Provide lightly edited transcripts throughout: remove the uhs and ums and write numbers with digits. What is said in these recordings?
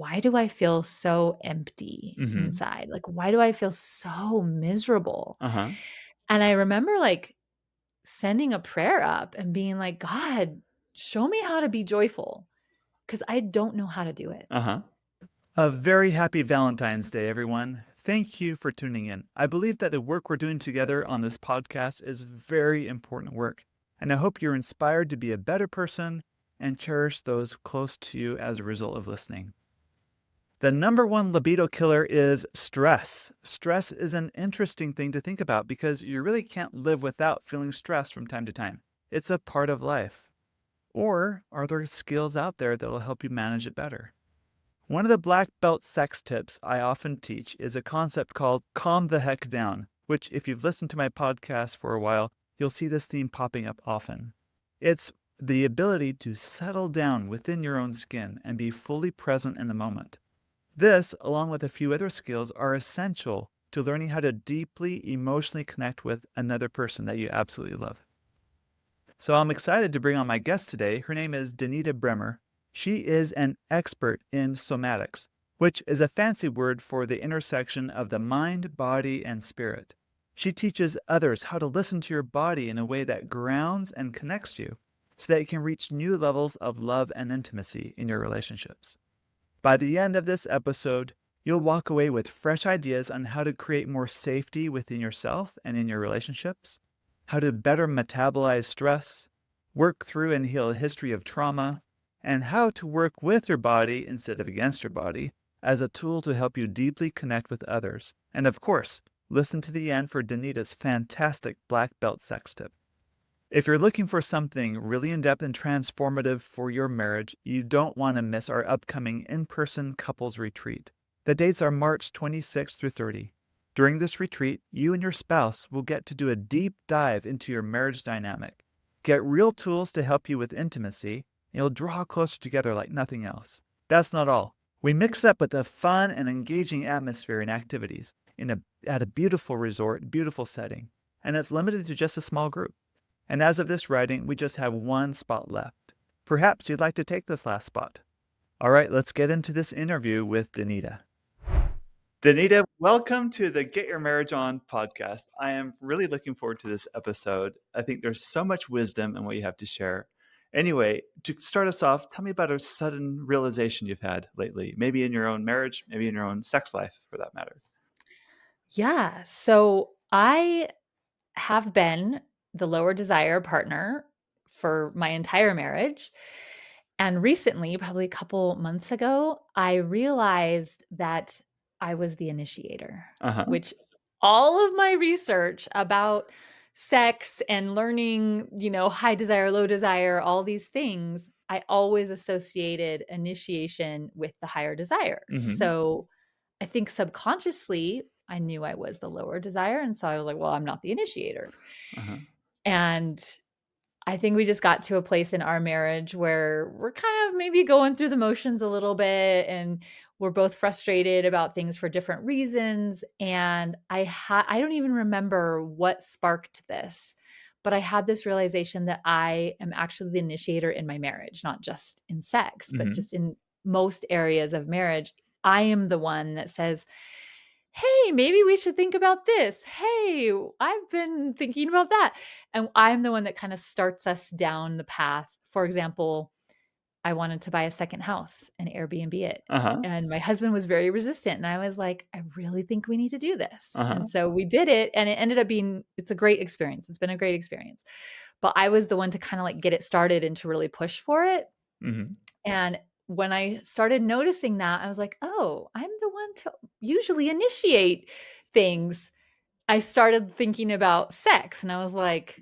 why do I feel so empty Mhm. inside? Like, why do I feel so miserable? Uh-huh. And I remember like sending a prayer up and being like, God, show me how to be joyful because I don't know how to do it. Uh-huh. A very happy Valentine's Day, everyone. Thank you for tuning in. I believe that the work we're doing together on this podcast is very important work, and I hope you're inspired to be a better person and cherish those close to you as a result of listening. The number one libido killer is stress. Stress is an interesting thing to think about because you really can't live without feeling stressed from time to time. It's a part of life. Or are there skills out there that will help you manage it better? One of the black belt sex tips I often teach is a concept called calm the heck down, which, if you've listened to my podcast for a while, you'll see this theme popping up often. It's the ability to settle down within your own skin and be fully present in the moment. This, along with a few other skills, are essential to learning how to deeply emotionally connect with another person that you absolutely love. So I'm excited to bring on my guest today. Her name is Denita Bremmer. She is an expert in somatics, which is a fancy word for the intersection of the mind, body, and spirit. She teaches others how to listen to your body in a way that grounds and connects you so that you can reach new levels of love and intimacy in your relationships. By the end of this episode, you'll walk away with fresh ideas on how to create more safety within yourself and in your relationships, how to better metabolize stress, work through and heal a history of trauma, and how to work with your body instead of against your body as a tool to help you deeply connect with others. And of course, listen to the end for Danita's fantastic black belt sex tip. If you're looking for something really in-depth and transformative for your marriage, you don't want to miss our upcoming in-person couples retreat. The dates are March 26th through 30. During this retreat, you and your spouse will get to do a deep dive into your marriage dynamic, get real tools to help you with intimacy, and you'll draw closer together like nothing else. That's not all. We mix up with a fun and engaging atmosphere and activities at a beautiful resort, beautiful setting, and it's limited to just a small group. And as of this writing, we just have one spot left. Perhaps you'd like to take this last spot. All right, let's get into this interview with Denita. Denita, welcome to the Get Your Marriage On podcast. I am really looking forward to this episode. I think there's so much wisdom in what you have to share. Anyway, to start us off, tell me about a sudden realization you've had lately, maybe in your own marriage, maybe in your own sex life for that matter. Yeah. So I have been the lower desire partner for my entire marriage. And recently, probably a couple months ago, I realized that I was the initiator, Uh-huh. which all of my research about sex and learning, high desire, low desire, all these things, I always associated initiation with the higher desire. Mm-hmm. So I think subconsciously, I knew I was the lower desire. And so I was like, well, I'm not the initiator. Uh-huh. And I think we just got to a place in our marriage where we're kind of maybe going through the motions a little bit and we're both frustrated about things for different reasons. And I don't even remember what sparked this, but I had this realization that I am actually the initiator in my marriage, not just in sex, but Mm-hmm. just in most areas of marriage. I am the one that says, hey, maybe we should think about this. Hey, I've been thinking about that. And I'm the one that kind of starts us down the path. For example, I wanted to buy a second house and Airbnb it. Uh-huh. And my husband was very resistant. And I was like, I really think we need to do this. And Uh-huh. so we did it. And it ended up it's a great experience. It's been a great experience. But I was the one to kind of like get it started and to really push for it. Mm-hmm. And when I started noticing that, I was like, oh, I'm the one to usually initiate things. I started thinking about sex and I was like,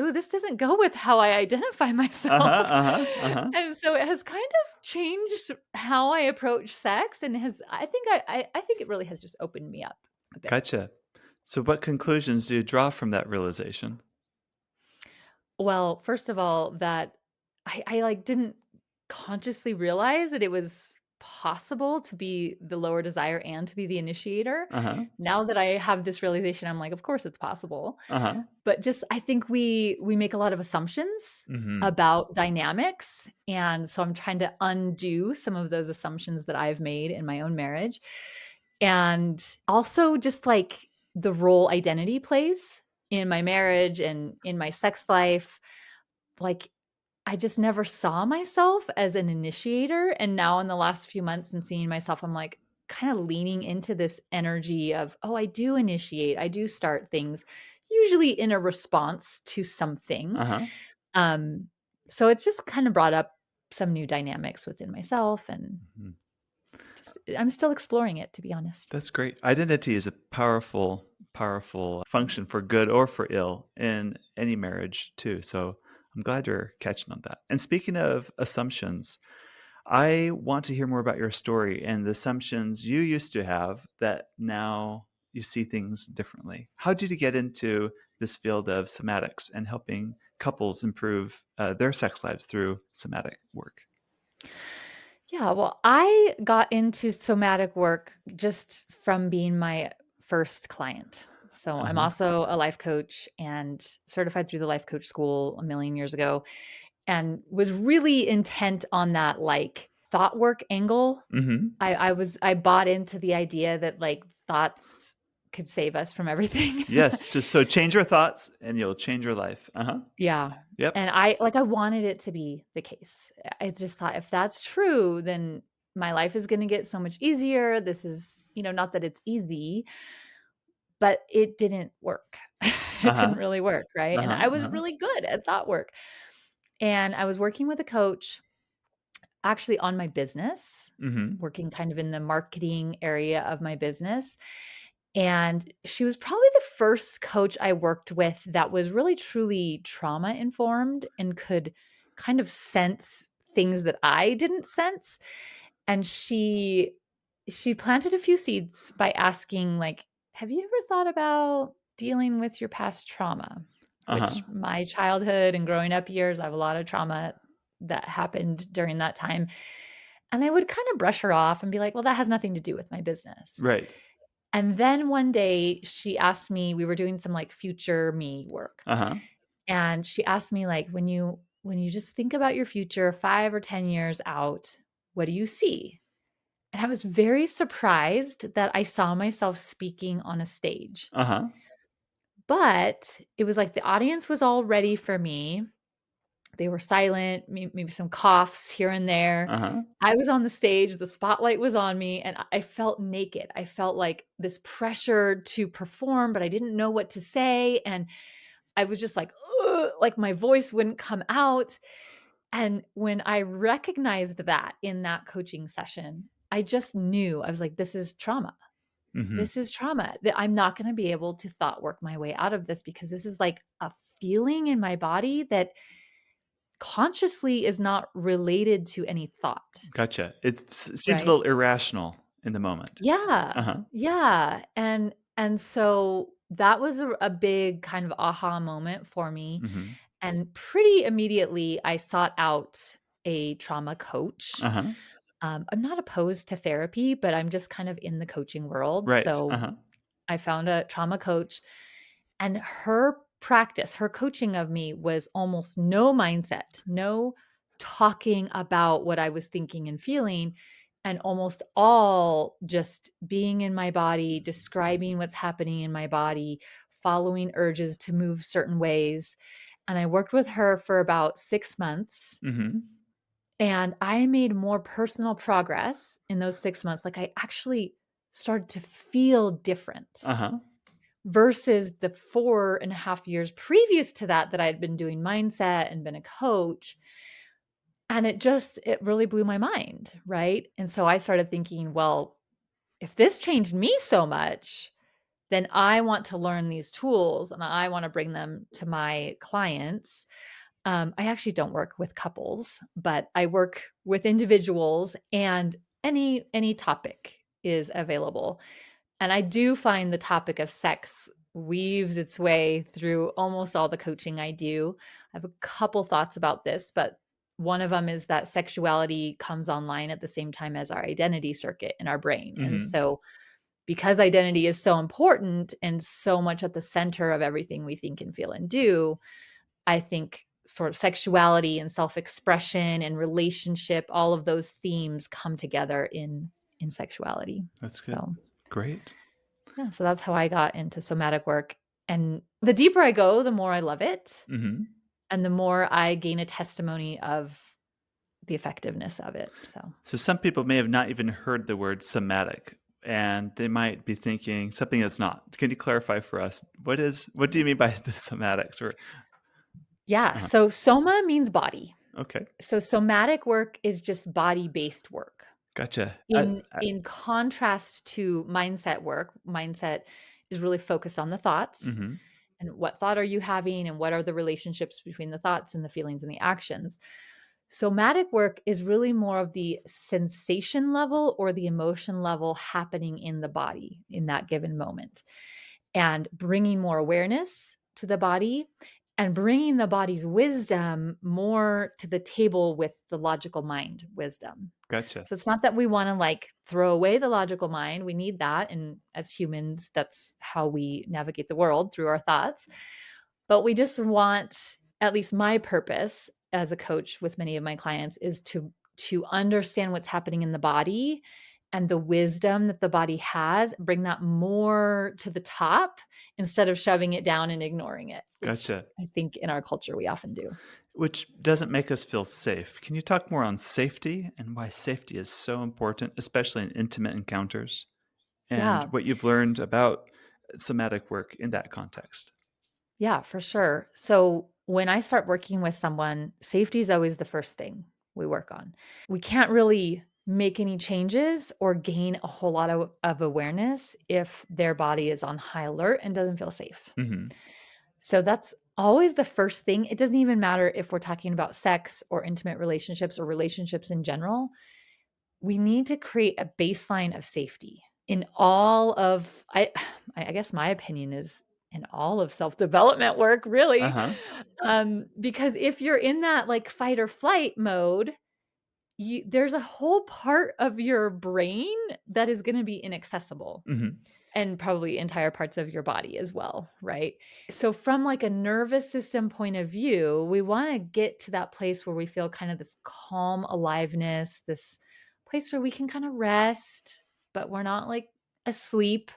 ooh, this doesn't go with how I identify Uh-huh. myself. Uh-huh. Uh-huh. And so it has kind of changed how I approach sex and I think it really has just opened me up a bit. Gotcha. So what conclusions do you draw from that realization? Well, first of all, that I like didn't consciously realize that it was possible to be the lower desire and to be the initiator. Uh-huh. Now that I have this realization, I'm like, of course it's possible. Uh-huh. But just I think we make a lot of assumptions Mhm. about dynamics, and so I'm trying to undo some of those assumptions that I've made in my own marriage. And also just like the role identity plays in my marriage and in my sex life. Like I just never saw myself as an initiator, and now in the last few months and seeing myself, I'm like kind of leaning into this energy of, oh, I do initiate, I do start things, usually in a response to something. Uh-huh. Um, so it's just kind of brought up some new dynamics within myself, and Mhm. just I'm still exploring it, to be honest. That's great. Identity is a powerful, powerful function for good or for ill in any marriage too. So I'm glad you're catching on that. And speaking of assumptions, I want to hear more about your story and the assumptions you used to have that now you see things differently. How did you get into this field of somatics and helping couples improve their sex lives through somatic work? Yeah, well, I got into somatic work just from being my first client. So I'm Uh-huh. also a life coach and certified through the life coach school a million years ago, and was really intent on that like thought work angle. Mm-hmm. I bought into the idea that like thoughts could save us from everything. Yes. Just so change your thoughts and you'll change your life. Uh-huh. Yeah. Yep. And I wanted it to be the case. I just thought if that's true, then my life is gonna get so much easier. This is, not that it's easy, but it didn't work. It Uh-huh. didn't really work, right? And Uh-huh. I was Uh-huh. really good at thought work. And I was working with a coach actually on my business, Mm-hmm. working kind of in the marketing area of my business. And she was probably the first coach I worked with that was really truly trauma informed and could kind of sense things that I didn't sense. And she planted a few seeds by asking like, "Have you ever thought about dealing with your past trauma?" Uh-huh. Which my childhood and growing up years, I have a lot of trauma that happened during that time. And I would kind of brush her off and be like, "Well, that has nothing to do with my business." Right. And then one day she asked me, we were doing some like future me work. Uh-huh. And she asked me like, when you just think about your future 5 or 10 years out, what do you see? And I was very surprised that I saw myself speaking on a stage. Uh-huh. But it was like the audience was all ready for me. They were silent, maybe some coughs here and there. Uh-huh. I was on the stage, the spotlight was on me, and I felt naked. I felt like this pressure to perform, but I didn't know what to say, and I was just like, "Ugh," like my voice wouldn't come out. And when I recognized that in that coaching session, I just knew. I was like, "This is trauma. Mm-hmm. This is trauma, that I'm not gonna be able to thought work my way out of this because this is like a feeling in my body that consciously is not related to any thought." Gotcha. It seems a Right? little irrational in the moment. Yeah. Uh-huh. Yeah. And so that was a big kind of aha moment for me. Mm-hmm. And pretty immediately I sought out a trauma coach. Uh-huh. I'm not opposed to therapy, but I'm just kind of in the coaching world. Right. So Uh-huh. I found a trauma coach. And her practice, her coaching of me was almost no mindset, no talking about what I was thinking and feeling, and almost all just being in my body, describing what's happening in my body, following urges to move certain ways. And I worked with her for about 6 months. Mm-hmm. And I made more personal progress in those 6 months. Like I actually started to feel different Uh-huh. versus the 4.5 years previous to that that I had been doing mindset and been a coach. And it really blew my mind, right? And so I started thinking, well, if this changed me so much, then I want to learn these tools and I want to bring them to my clients. I actually don't work with couples, but I work with individuals, and any topic is available. And I do find the topic of sex weaves its way through almost all the coaching I do. I have a couple thoughts about this, but one of them is that sexuality comes online at the same time as our identity circuit in our brain. And Mhm. so, because identity is so important and so much at the center of everything we think and feel and do, I think sort of sexuality and self-expression and relationship, all of those themes come together in sexuality. That's good. So, Great. yeah, so that's how I got into somatic work. And the deeper I go, the more I love it Mhm. and the more I gain a testimony of the effectiveness of it. So, So some people may have not even heard the word somatic, and they might be thinking something that's not. Can you clarify for us what do you mean by the somatics? Or yeah, uh so soma means body. okay, So somatic work is just body-based work. gotcha. In contrast to mindset work, mindset is really focused on the thoughts Mhm. and what thought are you having and what are the relationships between the thoughts and the feelings and the actions. Somatic work is really more of the sensation level or the emotion level happening in the body in that given moment, and bringing more awareness to the body and bringing the body's wisdom more to the table with the logical mind wisdom. Gotcha. So it's not that we want to like throw away the logical mind. We need that. And as humans, that's how we navigate the world through our thoughts. But we just want, at least my purpose as a coach with many of my clients is to understand what's happening in the body and the wisdom that the body has, bring that more to the top instead of shoving it down and ignoring it, which Gotcha. I think in our culture we often do. Which doesn't make us feel safe. Can you talk more on safety and why safety is so important, especially in intimate encounters, and Yeah. what you've learned about somatic work in that context? Yeah, for sure. So when I start working with someone, safety is always the first thing we work on. We can't really make any changes or gain a whole lot of awareness if their body is on high alert and doesn't feel safe. Mhm. So that's always the first thing. It doesn't even matter if we're talking about sex or intimate relationships or relationships in general. We need to create a baseline of safety in all of I guess my opinion is in all of self-development work, really. Uh-huh. Because if you're in that, like, fight or flight mode, there's a whole part of your brain that is gonna be inaccessible, Mhm. and probably entire parts of your body as well, right? So from, like, a nervous system point of view, we wanna get to that place where we feel kind of this calm aliveness, this place where we can kinda rest, but we're not, like, asleep,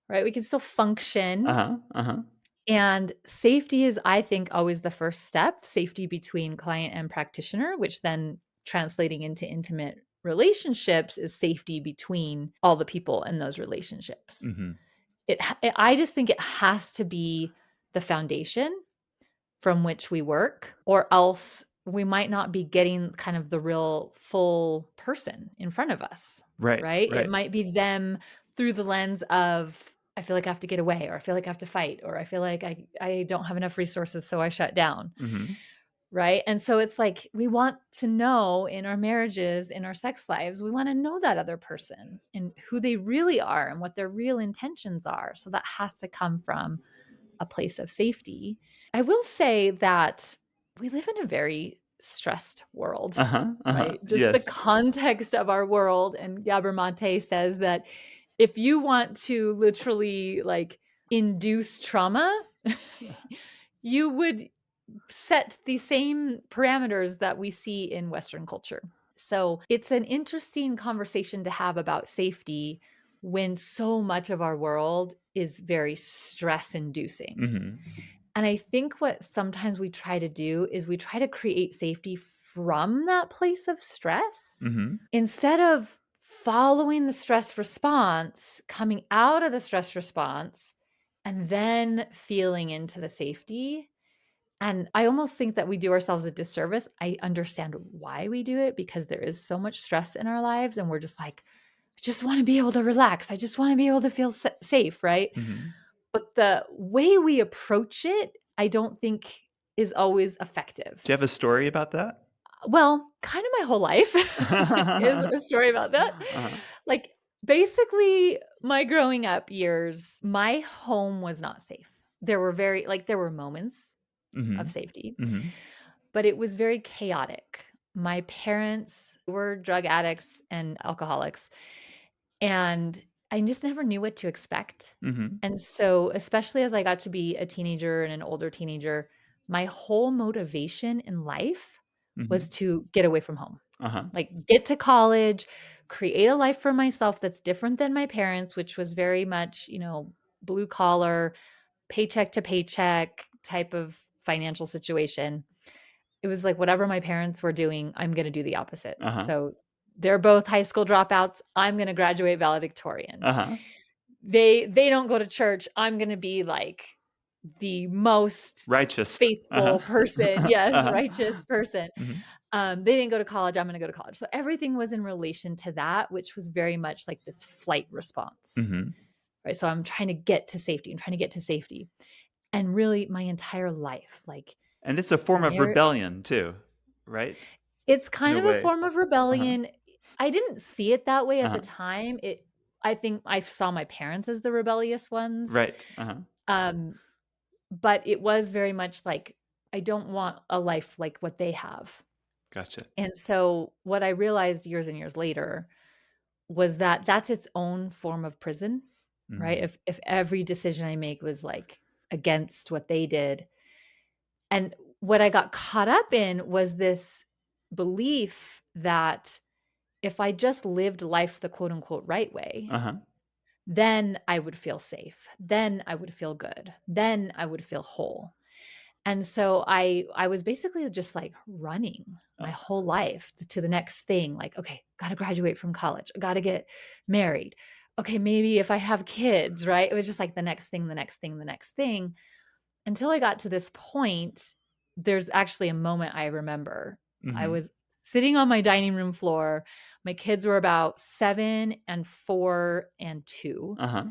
right? We can still function. Uh-huh. Uh-huh. And safety is, I think, always the first step, safety between client and practitioner, which then translating into intimate relationships is safety between all the people in those relationships. Mhm. I just think it has to be the foundation from which we work, or else we might not be getting kind of the real full person in front of us, Right, right? It right. might be them through the lens of, I feel like I have to get away, or I feel like I have to fight, or I feel like I don't have enough resources, so I shut down. Mhm. Right. And so it's like we want to know in our marriages, in our sex lives, we want to know that other person and who they really are and what their real intentions are. So that has to come from a place of safety. I will say that we live in a very stressed world, Uh-huh. Uh-huh. right? Just the Yes. context of our world. And Gabor Mate says that if you want to literally like induce trauma, you would set the same parameters that we see in Western culture. So it's an interesting conversation to have about safety when so much of our world is very stress inducing. Mhm. And I think what sometimes we try to do is we try to create safety from that place of stress Mhm. instead of following the stress response, coming out of the stress response, and then feeling into the safety. And I almost think that we do ourselves a disservice. I understand why we do it because there is so much stress in our lives, and we're just like, I just want to be able to relax. I just want to be able to feel safe, right? Mhm. But the way we approach it, I don't think is always Do you effective. have a story about that? Well, kind of my whole life is a story about that. Uh-huh. Like, basically, my growing up years, my home was not safe. There were moments of Mhm. safety, Mhm. but it was very chaotic. My parents were drug addicts and alcoholics, and I just never knew what to expect. Mhm. And so, especially as I got to be a teenager and an older teenager, my whole motivation in life was Mhm. to get away from home. Uh-huh. Like, get to college, create a life for myself that's different than my parents', which was very much, blue collar, paycheck to paycheck type of financial situation. It was like whatever my parents were doing, I'm gonna do the opposite. Uh-huh. So, they're both high school dropouts, I'm gonna graduate valedictorian. Uh-huh. They don't go to church, I'm gonna be, like, the most Righteous. Uh-huh. faithful person. Yes, Uh-huh. righteous person. Mhm. They didn't go to college, I'm gonna go to college. So everything was in relation to that, which was very much like this flight response, Mhm. right? So I'm trying to get to safety, I'm trying to get to safety. And really my entire life, like, And it's a form of mar rebellion too, right? it's In kind a of a way. form of Uh-huh. rebellion. I didn't see it that way at the Uh-huh. time. I think I saw my parents as the rebellious ones. Right. Uh-huh. Um, but it was very much like, I don't want a life like what they have. Gotcha. And so what I realized years and years later was that that's its own form of prison, right? Mhm. If every decision I make was like against what they did. And what I got caught up in was this belief that if I just lived life the quote unquote right way, Uh-huh. then I would feel safe. Then I would feel good. Then I would feel whole. And so I was basically just like running my Uh, whole life to the next thing, like, okay, got to graduate from college, got to get married. Okay, maybe if I have kids, right? It was just like the next thing, the next thing, the next thing, until I got to this point. There's actually a moment I remember. I mhm. was sitting on my dining room floor. My kids were about 7 and 4 and 2, Uh-huh.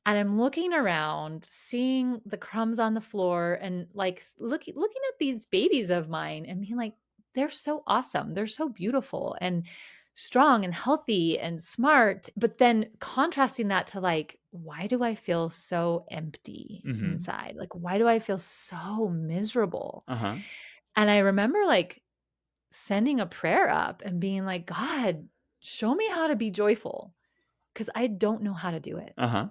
and I'm looking around, seeing the crumbs on the floor and, like, looking at these babies of mine and being like, "They're so awesome. They're so beautiful and strong and healthy and smart." But then contrasting that to, like, why do I feel so empty Mhm. inside? Like, why do I feel so miserable? Uh-huh. And I remember, like, sending a prayer up and being like, "God, show me how to be joyful, because I don't know how to do it." Uh-huh.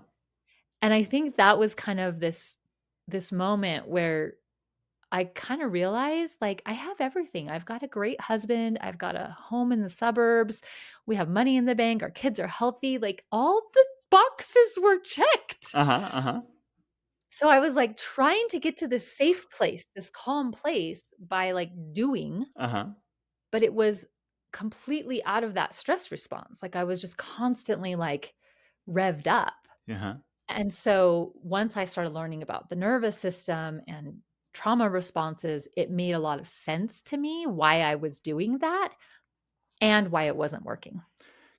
And I think that was kind of this moment where I kinda realized, like, I have everything. I've got a great husband, I've got a home in the suburbs, we have money in the bank, our kids are healthy, like, all the boxes were checked. Uh-huh. Uh-huh. So I was, like, trying to get to this safe place, this calm place by, like, doing, Uh-huh. but it was completely out of that stress response. Like, I was just constantly, like, revved up. Uh-huh. And so once I started learning about the nervous system and trauma responses, it made a lot of sense to me why I was doing that and why it wasn't working.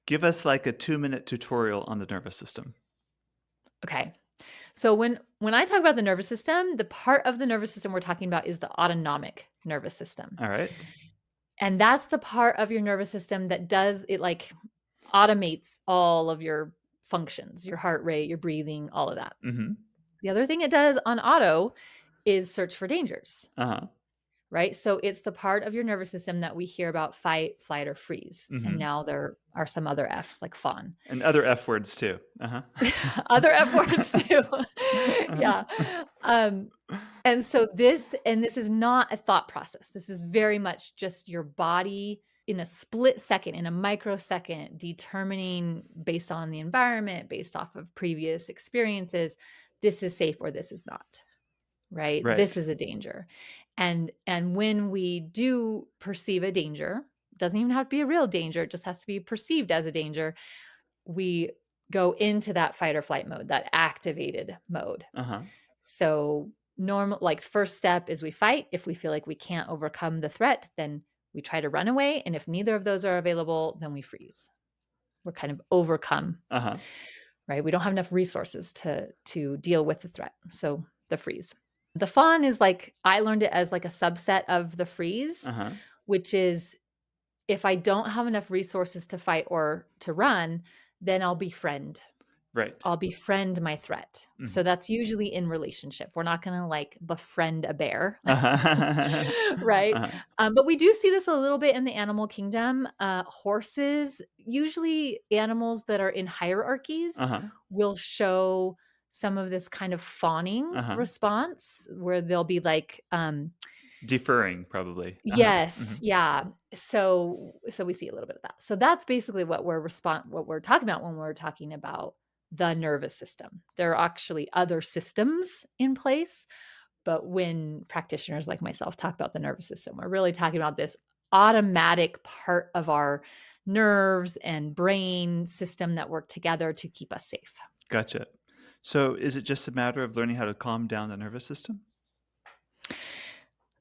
Give us like a 2-minute tutorial on the nervous system. Okay. So when I talk about the nervous system, the part of the nervous system we're talking about is the autonomic nervous system. All right. And that's the part of your nervous system that does it, like, automates all of your functions, your heart rate, your breathing, all of that. Mhm. The other thing it does on auto is search for dangers. Uh-huh. Right? So it's the part of your nervous system that we hear about fight, flight, or freeze. And Mhm. now there are some other Fs like fawn. And other F words too. Uh-huh. Other F words too. Yeah. Uh-huh. Um, and this is not a thought process. This is very much just your body in a split second, in a microsecond, determining based on the environment, based off of previous experiences, this is safe or this is not. Right? This Right. is a danger. And when we do perceive a danger, doesn't even have to be a real danger, it just has to be perceived as a danger, we go into that fight or flight mode, that activated mode. Uh-huh. So normal like first step is we fight. If we feel like we can't overcome the threat, then we try to run away. And if neither of those are available, then we freeze. We're kind of overcome, Uh-huh. right? We don't have enough resources to deal with the threat. So the freeze. The fawn is like I learned it as like a subset of the freeze, Uh-huh. which is if I don't have enough resources to fight or to run, then I'll befriend. Right. I'll befriend my threat. So Mhm. that's usually in relationship. We're not gonna, like, befriend a bear, Uh-huh. right? Uh-huh. But we do see this a little bit in the animal kingdom. Horses, usually animals that are in hierarchies, Uh-huh. will show some of this kind of fawning Uh-huh. response where they'll be like, Deferring, probably. Uh-huh. yes, Mhm. yeah. So we see a little bit of that. So that's basically what we're talking about when we're talking about the nervous system. There are actually other systems in place, but when practitioners like myself talk about the nervous system, we're really talking about this automatic part of our nerves and brain system that work together to keep us safe. Gotcha. So is it just a matter of learning how to calm down the nervous system?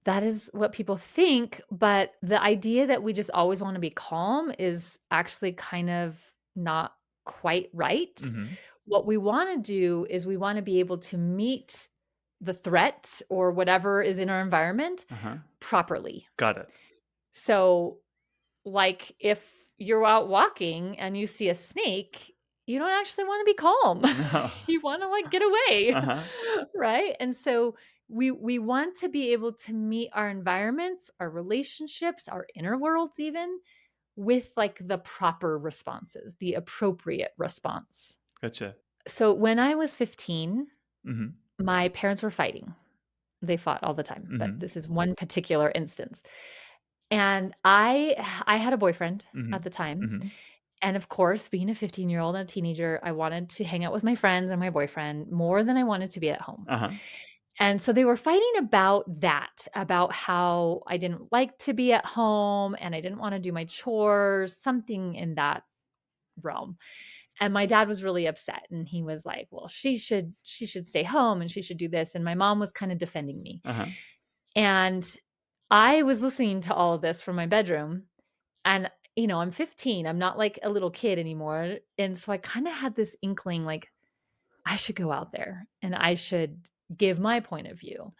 That is what people think, but the idea that we just always wanna be calm is actually kind of not quite right. Mhm. What we wanna do is we wanna be able to meet the threat or whatever is in our environment Uh-huh. properly. Got it. So, like, if you're out walking and you see a snake, you don't actually wanna be calm. No. You wanna, like, get away, Uh-huh. right? And so we want to be able to meet our environments, our relationships, our inner worlds even with, like, the proper responses, the appropriate response. Gotcha. So when I was 15, Mhm. my parents were fighting. They fought all the time, but Mhm. this is one particular instance. And I had a boyfriend at Mhm. the time, Mhm. and of course, being a 15-year-old and a teenager, I wanted to hang out with my friends and my boyfriend more than I wanted to be at home. Uh-huh. And so they were fighting about that, about how I didn't like to be at home and I didn't wanna do my chores, something in that realm. And my dad was really upset and he was like, "Well, she should stay home and she should do this." And my mom was kind of defending me. Uh-huh. And I was listening to all of this from my bedroom and I'm 15. I'm not like a little kid anymore. And so I kind of had this inkling like I should go out there and I should give my point of view.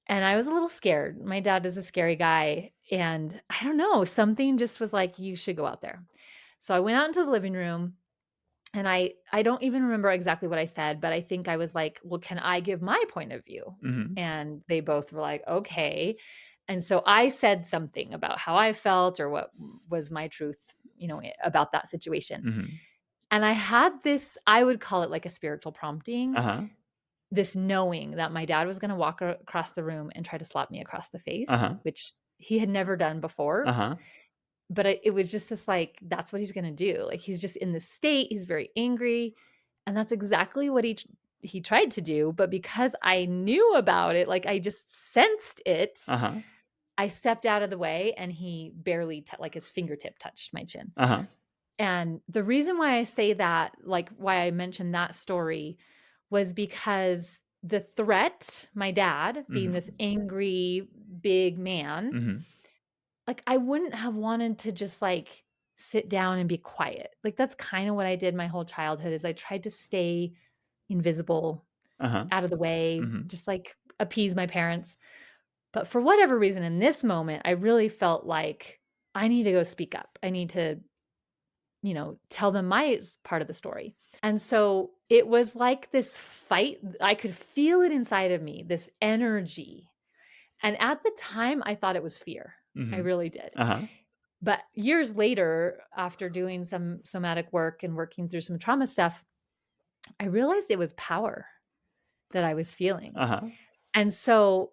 And I was a little scared. My dad is a scary guy and I don't know, something just was like you should go out there. So I went out into the living room and I don't even remember exactly what I said, but I think I was like, "Well, can I give my point of view?" Mhm. And they both were like, "Okay." And so I said something about how I felt or what was my truth, about that situation. Mhm. And I had this, I would call it like a spiritual prompting, Uh-huh. this knowing that my dad was going to walk across the room and try to slap me across the face, Uh-huh. which he had never done before. Uh-huh. But it was just this, like, that's what he's gonna do, like, he's just in this state, he's very angry, and that's exactly what he tried to do, but because I knew about it, like, I just sensed it, Uh-huh. I stepped out of the way, and he barely like, his fingertip touched my chin, Uh-huh. and the reason why I say that, like, why I mentioned that story was because the threat, my dad being this Mhm. angry, big man, Mhm. like, I wouldn't have wanted to just, like, sit down and be quiet. Like, that's kinda what I did my whole childhood is I tried to stay invisible, Uh-huh. out of the way, Mhm. just, like, appease my parents. But for whatever reason, in this moment, I really felt like I need to go speak up. I need to, tell them my part of the story. And so it was like this fight. I could feel it inside of me, this energy. And at the time, I thought it was fear. I Mhm. really did. Uh-huh. But years later, after doing some somatic work and working through some trauma stuff, I realized it was power that I was feeling. Uh-huh. And so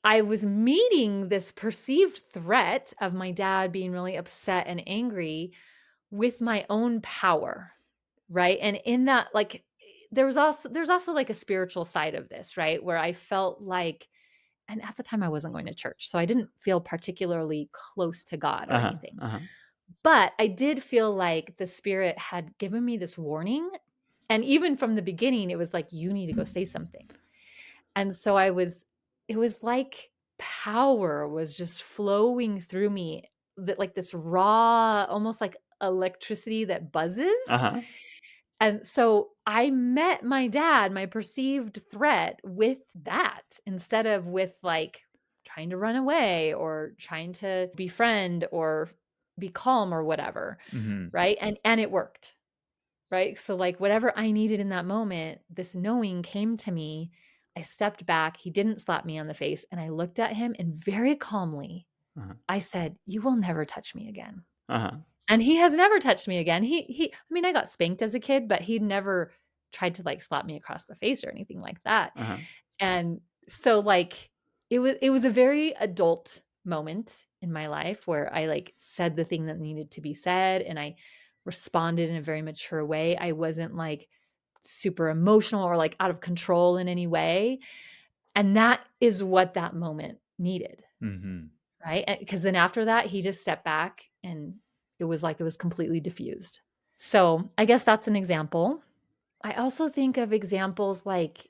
I was meeting this perceived threat of my dad being really upset and angry with my own power, right? And in that, like, there's also like a spiritual side of this, right? Where I felt like, and at the time I wasn't going to church, so I didn't feel particularly close to God or Uh-huh. anything. Uh-huh. But I did feel like the spirit had given me this warning, and even from the beginning, it was like, "You need to go say something." And so it was like power was just flowing through me, that like this raw, almost like electricity that buzzes. Uh-huh. And so I met my dad, my perceived threat, with that instead of with like trying to run away or trying to befriend or be calm or whatever, Mhm. right? And it worked, right? So, like, whatever I needed in that moment, this knowing came to me. I stepped back, he didn't slap me on the face, and I looked at him and very calmly, Uh-huh. I said, "You will never touch me again." Uh-huh. And he has never touched me again. I mean, I got spanked as a kid, but he never tried to, like, slap me across the face or anything like that. Uh-huh. And so, like, it was a very adult moment in my life where I, like, said the thing that needed to be said, and I responded in a very mature way. I wasn't, like, super emotional or, like, out of control in any way, and that is what that moment needed, Mhm. right? Because then after that, he just stepped back, and it was like it was completely diffused. So, I guess that's an example. I also think of examples like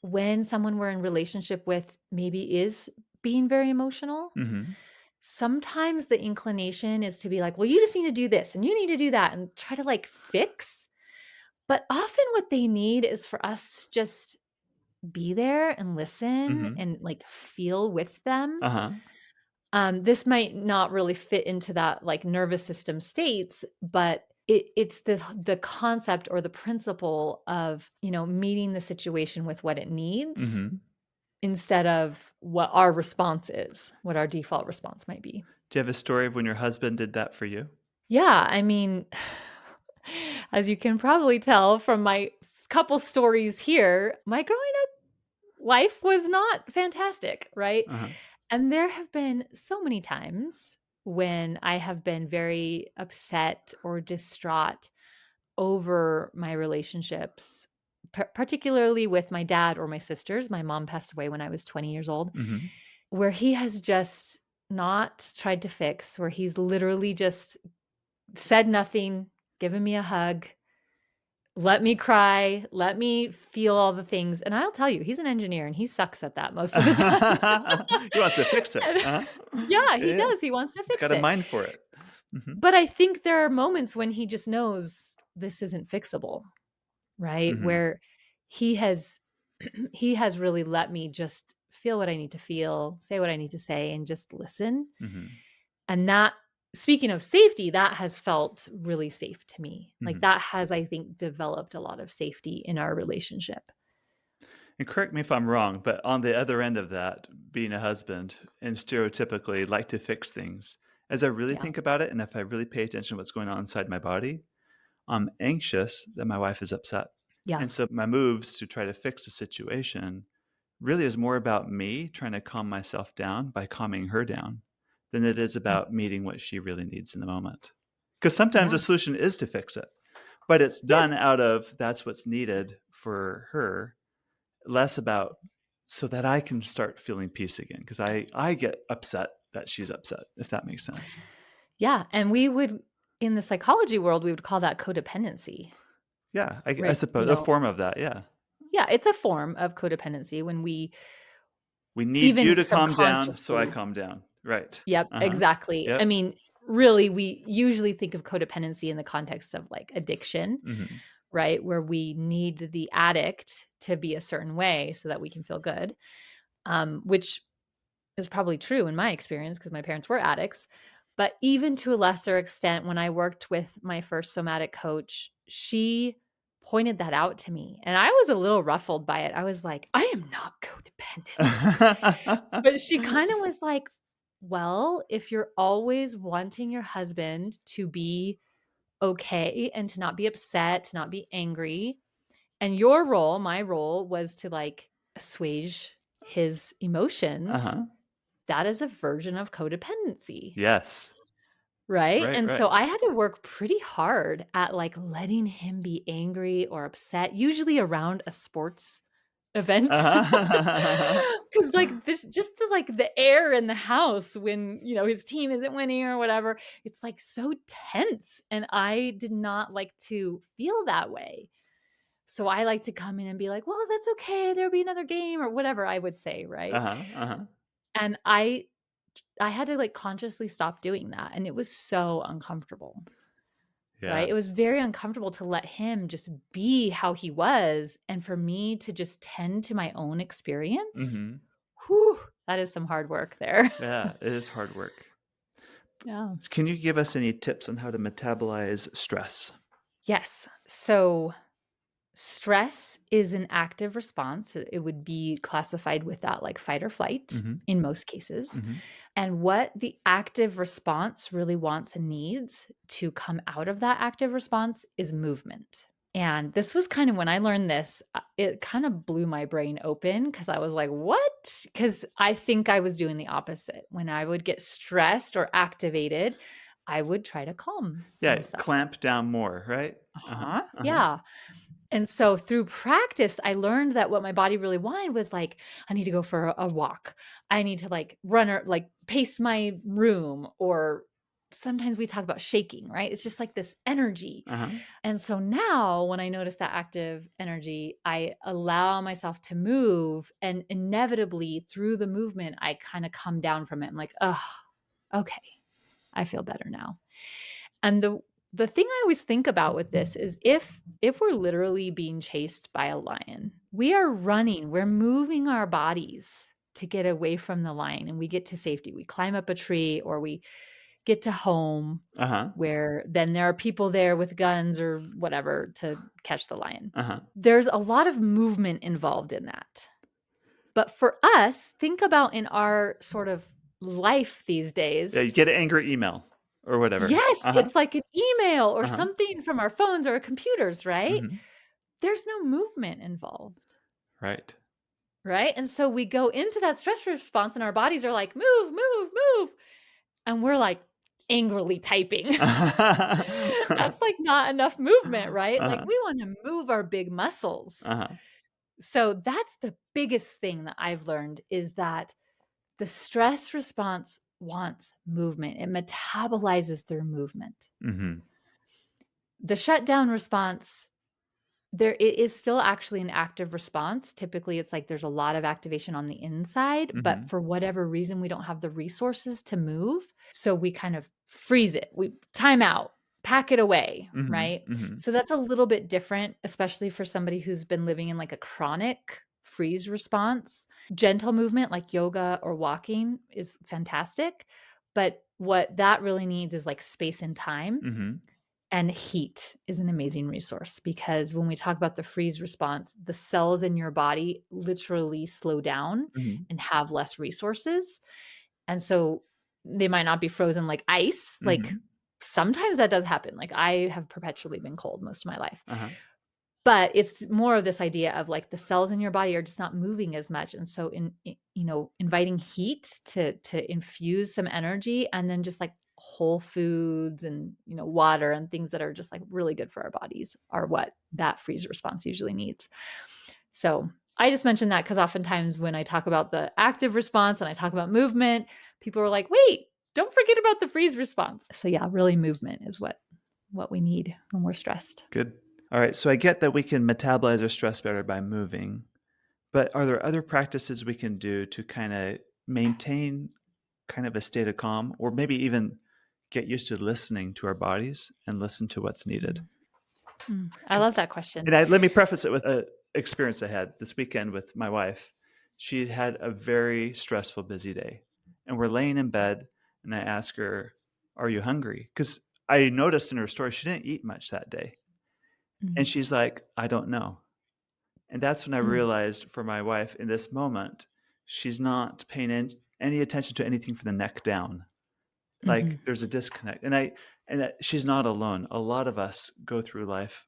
when someone we're in relationship with maybe is being very emotional. Mhm. Sometimes the inclination is to be like, "Well, you just need to do this and you need to do that," and try to, like, fix. But often what they need is for us just be there and listen Mhm. and, like, feel with them. Uh-huh. This might not really fit into that, like, nervous system states, but it's the concept or the principle of, meeting the situation with what it needs Mhm. instead of what our response is, what our default response might be. Do you have a story of when your husband did that for you? Yeah, I mean, as you can probably tell from my couple stories here, my growing up life was not fantastic, right? Uh-huh. And there have been so many times when I have been very upset or distraught over my relationships, particularly with my dad or my sisters. My mom passed away when I was 20 years old, Mhm. where he has just not tried to fix, where he's literally just said nothing, given me a hug, let me cry, let me feel all the things. And I'll tell you, he's an engineer and he sucks at that most of the time. He wants to fix it, And huh? yeah, Yeah, he yeah. does. He wants to He's fix got a it. mind for it. Mhm. But I think there are moments when he just knows this isn't fixable, right? Mhm. Where he has he has really let me just feel what I need to feel, say what I need to say, and just listen. Mhm. And that, speaking of safety, that has felt really safe to me. Like Mhm. that has, I think, developed a lot of safety in our relationship. And correct me if I'm wrong, but on the other end of that, being a husband and stereotypically like to fix things, as I really Yeah. think about it, and if I really pay attention to what's going on inside my body, I'm anxious that my wife is upset. Yeah. And so my moves to try to fix the situation really is more about me trying to calm myself down by calming her down than it is Mm. about meeting what she really needs in the moment. Because sometimes Yeah. the solution is to fix it, but it's Yes. done out of that's what's needed for her, less about so that I can start feeling peace again. Because I get upset that she's upset, if that makes sense. Yeah. And we would, in the psychology world, we would call that codependency, Yeah, I right? suppose a form of that. Yeah. Yeah, it's a form of codependency when we We need you even to calm down so I subconsciously. calm down. Right. Yep, Uh-huh. exactly. I Yep. mean, really, we usually think of codependency in the context of, like, addiction, Mhm. right? Where we need the addict to be a certain way so that we can feel good, which is probably true in my experience because my parents were addicts. But even to a lesser extent, when I worked with my first somatic coach, she pointed that out to me, and I was a little ruffled by it. I was like, "I am not codependent." But she kinda was like, "Well, if you're always wanting your husband to be okay and to not be upset, to not be angry, and your role, my role was to, like, assuage his emotions, Uh-huh. that is a version of codependency." Yes. Right? Right, And right. so I had to work pretty hard at, like, letting him be angry or upset, usually around a sports event. Uh-huh. 'Cause, like, this just the air in the house when, his team isn't winning or whatever, it's, like, so tense, and I did not like to feel that way. So I like to come in and be like, "Well, that's okay, there'll be another game," or whatever I would say, right? Uh-huh, uh-huh. And I had to, like, consciously stop doing that, and it was so uncomfortable, Yeah. right? It was very uncomfortable to let him just be how he was, and for me to just tend to my own experience. Mhm. Whew, that is some hard work there. Yeah, it is hard work. Yeah. Can you give us any tips on how to metabolize stress? Yes. So stress is an active response. It would be classified with that like fight or flight Mhm. in most cases. Mhm. And what the active response really wants and needs to come out of that active response is movement. And this was kind of when I learned this, it kind of blew my brain open because I was like, what? Because I think I was doing the opposite. When I would get stressed or activated, I would try to calm Yeah, myself. clamp down more, right? Uh-huh. Uh-huh. Uh-huh. Yeah. And so through practice, I learned that what my body really wanted was like, I need to go for a walk. I need to like run or like pace my room. Or sometimes we talk about shaking, right? It's just like this energy. Uh-huh. And so now when I notice that active energy, I allow myself to move. And inevitably through the movement, I kind of come down from it. I'm like, oh, okay, I feel better now. And the thing I always think about with this is if we're literally being chased by a lion, we are running, we're moving our bodies to get away from the lion and we get to safety. We climb up a tree or we get to home Uh-huh. where then there are people there with guns or whatever to catch the lion. Uh-huh. There's a lot of movement involved in that. But for us, think about in our sort of life these Yeah, days. you get an angry email or whatever. Yes, Uh-huh. it's like an email or Uh-huh. something from our phones or our computers, right? Mhm. There's no movement involved, Right. right? And so we go into that stress response and our bodies are like, move, move, move. And we're like angrily typing. Uh-huh. That's like not enough movement, right? Like Uh-huh. we want to move our big muscles. Uh-huh. So that's the biggest thing that I've learned is that the stress response wants movement. It metabolizes through movement. Mhm. The shutdown response, there it is still actually an active response. Typically, it's like there's a lot of activation on the inside, but Mhm. for whatever reason, we don't have the resources to move. So we kind of freeze it. We time out, pack it away, Mhm. right? Mhm. So that's a little bit different, especially for somebody who's been living in like a chronic freeze response. Gentle movement like yoga or walking is fantastic. But what that really needs is like space and time, Mhm. and heat is an amazing resource because when we talk about the freeze response, the cells in your body literally slow down Mhm. and have less resources. And so they might not be frozen like ice. Like Mhm. sometimes that does happen. Like I have perpetually been cold most of my life. Uh-huh. But it's more of this idea of like the cells in your body are just not moving as much. And so inviting heat to infuse some energy and then just like whole foods and water and things that are just like really good for our bodies are what that freeze response usually needs. So I just mentioned that because oftentimes when I talk about the active response and I talk about movement, people are like, wait, don't forget about the freeze response. So yeah, really movement is what we need when we're stressed. Good. All right, so I get that we can metabolize our stress better by moving, but are there other practices we can do to kinda maintain kind of a state of calm or maybe even get used to listening to our bodies and listen to what's needed? Mm. I 'Cause love that question. let me preface it with a experience I had this weekend with my wife. She had a very stressful, busy day, and we're laying in bed, and I ask her, "Are you hungry?" Because I noticed in her story she didn't eat much that day, and Mhm. she's like, "I don't know." And that's when I Mm, realized for my wife in this moment, she's not paying any attention to anything from the neck down. Like, mhm. there's a disconnect, and that she's not alone. A lot of us go through life,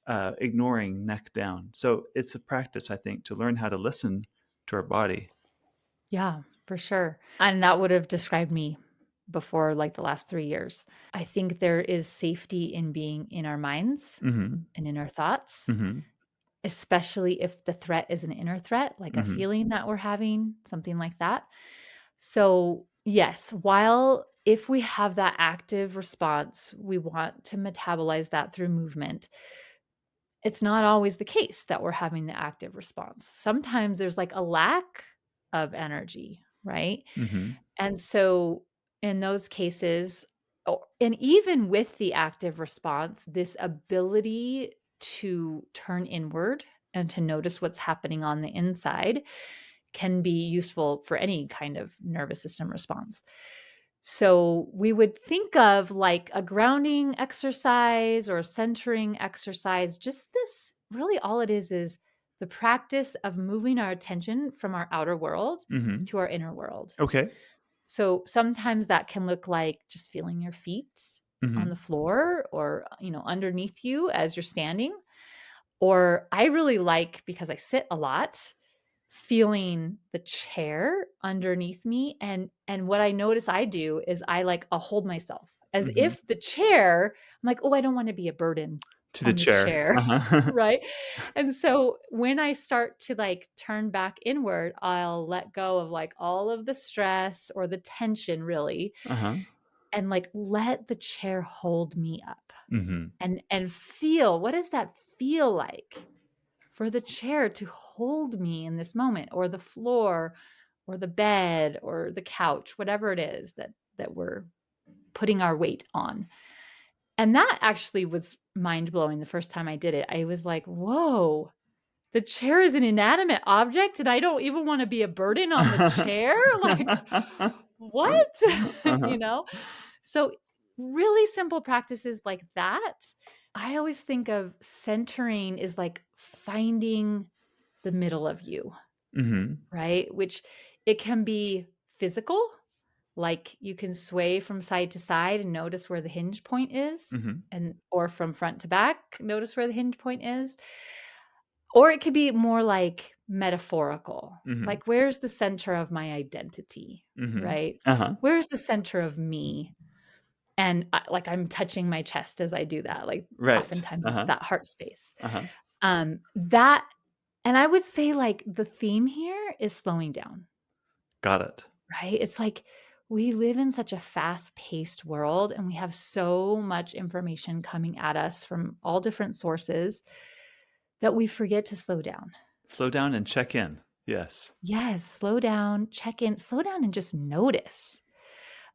ignoring neck down. So it's a practice, I think, to learn how to listen to our body. Yeah, for sure. And that would have described me before, like, the last 3 years. I think there is safety in being in our minds Mhm. and in our thoughts, Mhm. especially if the threat is an inner threat, like a Mhm. feeling that we're having, something like that. So, yes, while if we have that active response, we want to metabolize that through movement. It's not always the case that we're having the active response. Sometimes there's like a lack of energy, right? Mhm. And so in those cases, and even with the active response, this ability to turn inward and to notice what's happening on the inside can be useful for any kind of nervous system response. So we would think of like a grounding exercise or a centering exercise. Just this really all it is the practice of moving our attention from our outer world Mhm. to our inner world. Okay. So sometimes that can look like just feeling your feet on the Mhm. floor or, underneath you as you're standing. Or I really like, because I sit a lot, feeling the chair underneath me, and what I notice I do is I'll hold myself as Mhm. if the chair, I'm like, "Oh, I don't wanna be a burden To the on the chair. chair." Uh-huh. Right? And so when I start to, turn back inward, I'll let go of, all of the stress or the tension really, Uh-huh. and, let the chair hold me up, Mhm. and feel, what does that feel like for the chair to hold me in this moment, or the floor or the bed or the couch, whatever it is that we're putting our weight on. And that actually was mind-blowing the first time I did it. I was like, "Whoa, the chair is an inanimate object and I don't even wanna be a burden on the chair? Like, what?" You Uh-huh. know? So, really simple practices like that. I always think of centering is like finding the middle of you, Mhm. right? Which it can be physical, like you can sway from side to side and notice where the hinge point is, Mhm. and or from front to back, notice where the hinge point is. Or it could be more like metaphorical. Mhm. Like, where's the center of my identity, Mhm. right? Uh-huh. Where's the center of me? And I'm touching my chest as I do that. Like, Right. oftentimes it's Uh-huh. that heart space. Uh-huh. That, and I would say, the theme here is slowing down, Got it. right? It's like we live in such a fast-paced world, and we have so much information coming at us from all different sources that we forget to slow down. Slow down and check in. Yes. Yes, slow down, check in, slow down and just notice.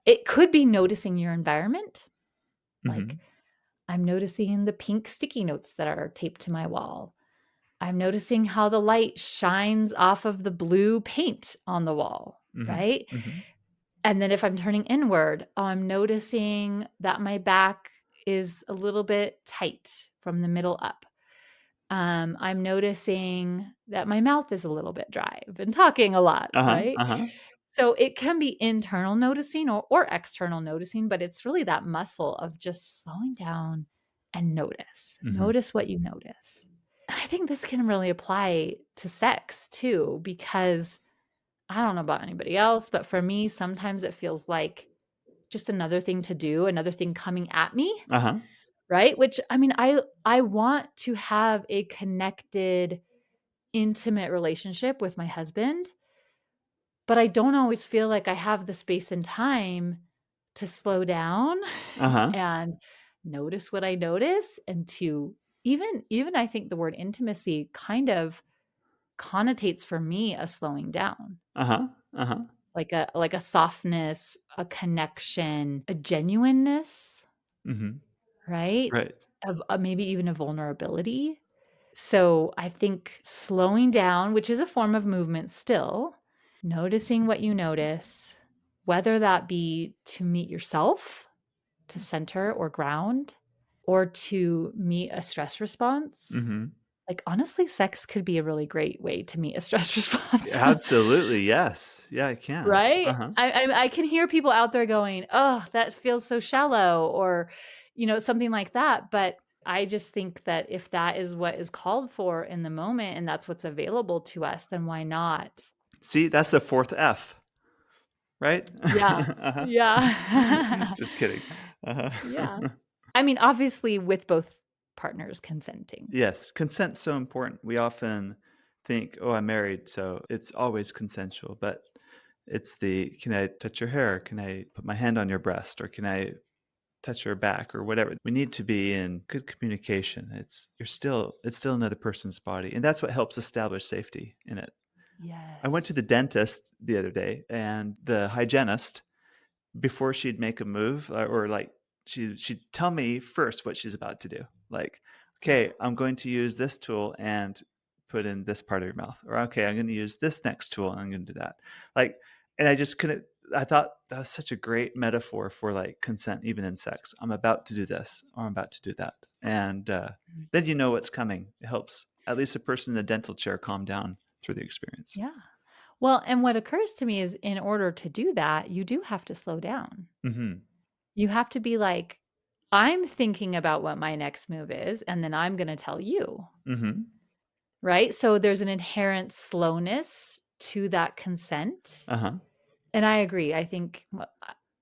It could be noticing your environment, like, Mhm. I'm noticing the pink sticky notes that are taped to my wall. I'm noticing how the light shines off of the blue paint on the wall, Mhm. right? Mhm. And then if I'm turning inward, I'm noticing that my back is a little bit tight from the middle up. I'm noticing that my mouth is a little bit dry. I've been talking a lot, Uh-huh. right? Uh-huh. So it can be internal noticing or external noticing, but it's really that muscle of just slowing down and notice. Mhm. Notice what you notice. I think this can really apply to sex too, because I don't know about anybody else, but for me, sometimes it feels like just another thing to do, another thing coming at me, Uh-huh. right? Which I mean, I want to have a connected, intimate relationship with my husband, but I don't always feel like I have the space and time to slow down Uh-huh. and notice what I notice, and to even I think the word intimacy kind of connotates for me a slowing down, Uh-huh. Uh-huh. like a softness, a connection, a genuineness, Mhm. right? Right. Of maybe even a vulnerability. So I think slowing down, which is a form of movement still, noticing what you notice, whether that be to meet yourself, to center or ground, or to meet a stress response. Mhm. Like, honestly, sex could be a really great way to meet a stress response. Absolutely, yes. Yeah, I can. Right? Uh-huh. I can hear people out there going, "Oh, that feels so shallow," or, something like that, but I just think that if that is what is called for in the moment and that's what's available to us, then why not? See, that's the 4th F, right? Yeah. Uh-huh. Yeah. Just kidding. Uh-huh. Yeah. I mean, obviously, with both partners consenting. Yes, consent's so important. We often think, "Oh, I'm married, so it's always consensual," but it's the, "Can I touch your hair? Can I put my hand on your breast? Or can I touch your back?" Or whatever. We need to be in good communication. It's still another person's body, and that's what helps establish safety in it. I went to the Yes. dentist the other day, and the hygienist, before she'd make a move, or like she'd tell me first what she's about to do. Like, okay, I'm going to use this tool and put in this part of your mouth, or okay, I'm going to use this next tool and I'm going to do that. Like, and I just couldn't. I thought that was such a great metaphor for like consent, even in sex. I'm about to do this, or I'm about to do that, and Mhm. then you know what's coming. It helps at least a person in the dental chair calm down through the experience. Yeah. Well, and what occurs to me is in order to do that, you do have to slow down. Mm-hmm. You have to be like, I'm thinking about what my next move is, and then I'm going to tell you. Mm-hmm. Right? So there's an inherent slowness to that consent. Uh-huh. And I agree. I think,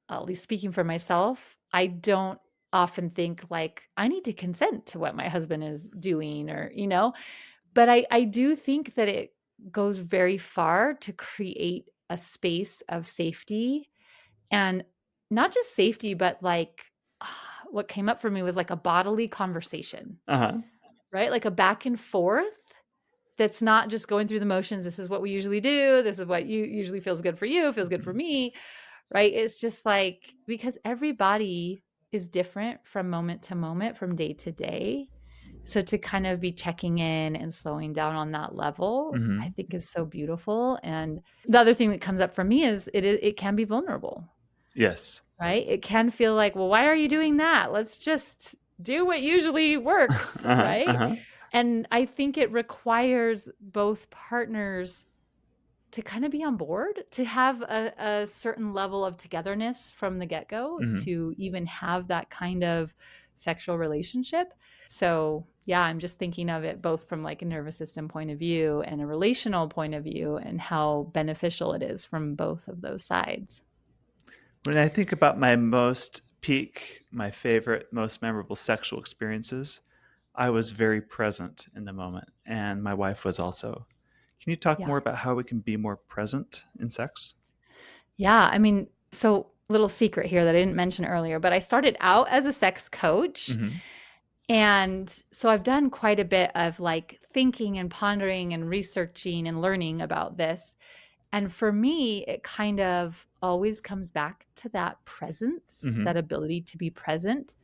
at least speaking for myself, I don't often think like I need to consent to what my husband is doing or, but I do think that it goes very far to create a space of safety and not just safety, but like what came up for me was like a bodily conversation, Uh-huh. right? Like a back and forth that's not just going through the motions. This is what we usually do. This is what you usually feels good for you, feels good for Mm-hmm. me, right? It's just like because everybody is different from moment to moment, from day to day. So to kind of be checking in and slowing down on that level, I Mm-hmm. think is so beautiful. And the other thing that comes up for me is it can be vulnerable, Yes. right? It can feel like, well, why are you doing that? Let's just do what usually works, Uh-huh. right? Uh-huh. And I think it requires both partners to kind of be on board, to have a certain level of togetherness from the get go, Mm-hmm. to even have that kind of sexual relationship. So, yeah, I'm just thinking of it both from like a nervous system point of view and a relational point of view, and how beneficial it is from both of those sides. When I think about my most peak, my favorite, most memorable sexual experiences, I was very present in the moment, and my wife was also. Can you talk Yeah. more about how we can be more present in sex? Yeah. I mean, so little secret here that I didn't mention earlier, but I started out as a sex coach. Mm-hmm. And so I've done quite a bit of like thinking and pondering and researching and learning about this. And for me, it kind of always comes back to that presence, Mm-hmm. that ability to be present.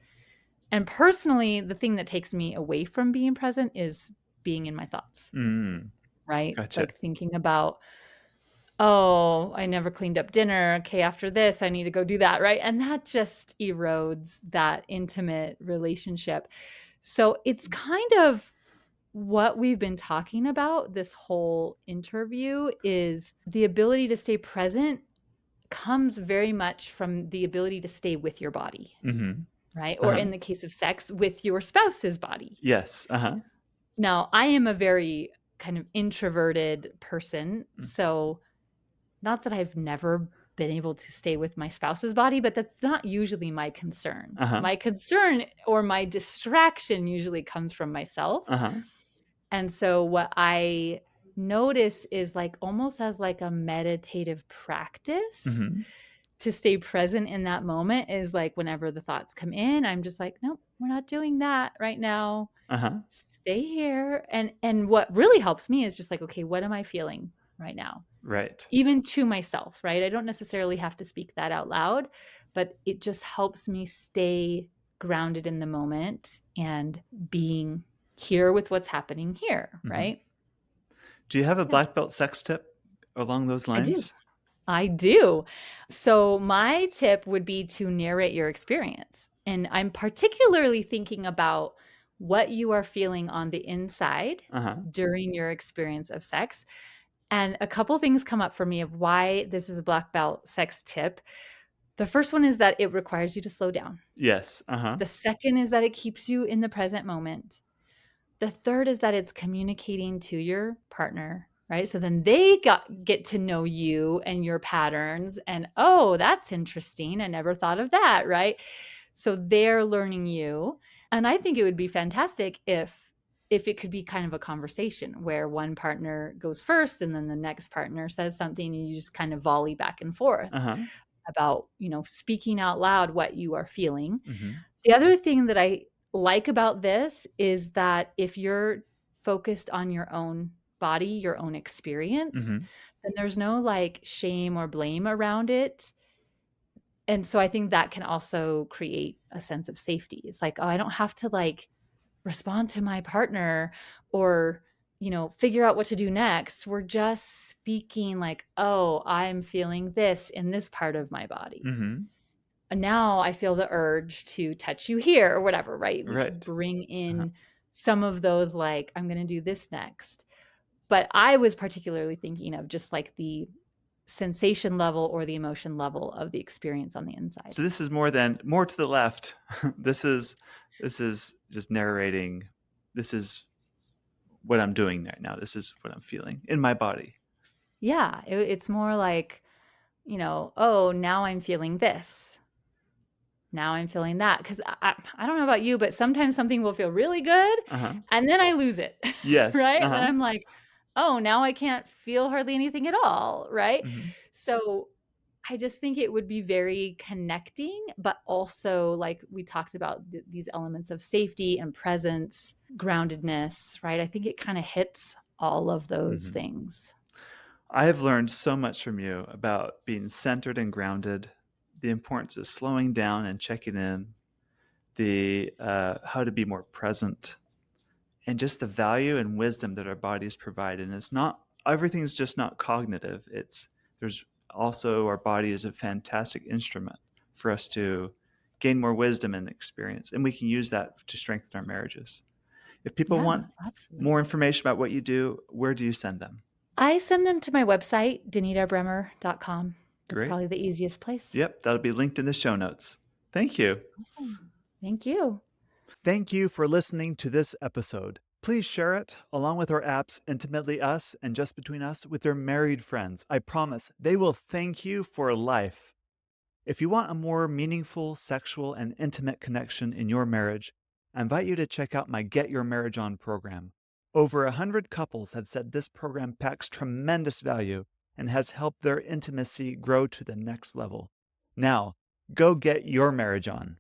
And personally, the thing that takes me away from being present is being in my thoughts, Mm. right? Gotcha. Like thinking about, oh, I never cleaned up dinner. Okay, after this, I need to go do that, right? And that just erodes that intimate relationship. So it's kind of what we've been talking about this whole interview is the ability to stay present comes very much from the ability to stay with your body, Mm-hmm. right? Or Uh-huh. in the case of sex, with your spouse's body. Yes. Uh-huh. Now, I am a very kind of introverted person. Mm. So, not that I've never been able to stay with my spouse's body, but that's not usually my concern. Uh-huh. My concern or my distraction usually comes from myself. Uh-huh. And so what I notice is like almost as like a meditative practice Mm-hmm. to stay present in that moment is like whenever the thoughts come in, I'm just like, nope, we're not doing that right now. Uh-huh. Stay here. And what really helps me is just like, okay, what am I feeling right now? Right. Even to myself, right? I don't necessarily have to speak that out loud, but it just helps me stay grounded in the moment and being here with what's happening here, Mm-hmm. right? Do you have a Yeah, black belt sex tip along those I do. lines? I do. So, my tip would be to narrate your experience. And I'm particularly thinking about what you are feeling on the inside Uh-huh. during your experience of sex. And a couple things come up for me of why this is a black belt sex tip. The first one is that it requires you to slow down. Yes. Uh-huh. The second is that it keeps you in the present moment. The third is that it's communicating to your partner, right? So then they get to know you and your patterns and, oh, that's interesting. I never thought of that, right? So they're learning you. And I think it would be fantastic if it could be kind of a conversation where one partner goes first and then the next partner says something and you just kind of volley back and forth Uh-huh. about, speaking out loud what you are feeling. Mm-hmm. The other thing that I like about this is that if you're focused on your own body, your own experience, Mm-hmm. then there's no like shame or blame around it. And so I think that can also create a sense of safety. It's like, oh, I don't have to like respond to my partner or figure out what to do next. We're just speaking like, oh, I'm feeling this in this part of my body. Mhm. And now I feel the urge to touch you here or whatever, right? We could Right. bring Uh-huh. in some of those, like, I'm going to do this next. But I was particularly thinking of just like the sensation level or the emotion level of the experience on the inside. So this is more to the left. This is just narrating. This is what I'm doing right now. This is what I'm feeling in my body. Yeah, it's more like, oh, now I'm feeling this. Now I'm feeling that. Because I don't know about you, but sometimes something will feel really good Uh-huh. and then I lose it, Yes. right? And then Uh-huh. I'm like, oh, now I can't feel hardly anything at all, right? Mhm. So I just think it would be very connecting, but also, like we talked about, these elements of safety and presence, groundedness, right? I think it kind of hits all of those Mhm. things. I have learned so much from you about being centered and grounded, the importance of slowing down and checking in, the how to be more present, and just the value and wisdom that our bodies provide. And it's not everything's just not cognitive. It's there's also our body is a fantastic instrument for us to gain more wisdom and experience, and we can use that to strengthen our marriages. If people Yeah, want more absolutely. information about what you do, where do you send them? I send them to my website, denitabremmer.com. That's Great. probably the easiest place. Yep, that'll be linked in the show notes. Thank you. Awesome. Thank you. Thank you for listening to this episode. Please share it, along with our apps Intimately Us and Just Between Us, with your married friends. I promise they will thank you for life. If you want a more meaningful sexual and intimate connection in your marriage, I invite you to check out my Get Your Marriage On program. Over 100 couples have said this program packs tremendous value and has helped their intimacy grow to the next level. Now, go get your marriage on.